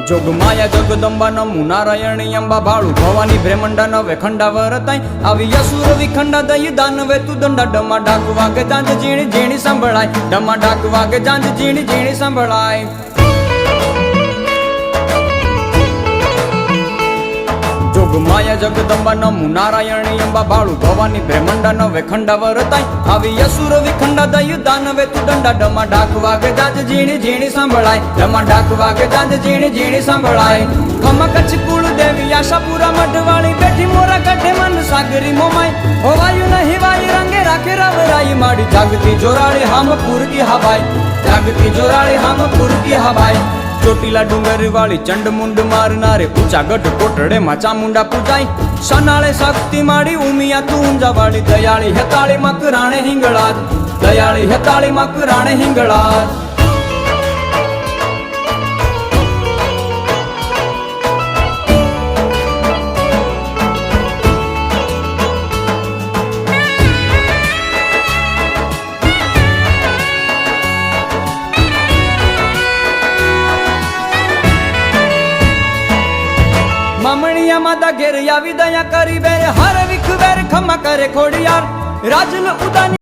जोगमाया जगदंबा नमु नारायणी अंबा भाळू भवानी ब्रह्मंडा नवे खंडा वरताई आवी असुर विखंडा दई दानवे तू दंडा डमा डाक वागे जांज जीणी जीणी संभळाय डमा डाक वागे जांज जीणी जीणी संभळाय जोगमाया जगदंबा नमु नारायणी अंबा भाळू भवानी ब्रह्मंडा नवे खंडा वरताई आवी असुर विखंडा दई दानवे तू दंडा डमा डाक वागे जांज जीणी जीणी संभळाय डमा डाक वागे जांज जीणी जीणी संभळाय खमा कच्छ कुल देवी आशापुरा मढवाळी बैठी मोरा गढे मन सागरी मोमाई होवायु नहीं वाई रंगे राखे रवराई माड़ी जागती जोराड़ी हम पुर की हवाई जागती जोराड़ी हम पुर की हवाई ચોટીલા ડુંગર વાળી ચંડ મુંડ મારનારે ઊંચા ગઢ કોટડે માં ચામુંડા પૂજાઈ સનાળે શક્તિ માડી ઉમિયા તું ઊંઝા વાળી દયાળી હેતાળી મકરાણે હિંગળાજ દયાળી હેતાળી મકરાણે હિંગળાજ मामणिया माता घेर या विदया करी बेर हर विख बेर खमा करे खोड़ियार राजल उदानी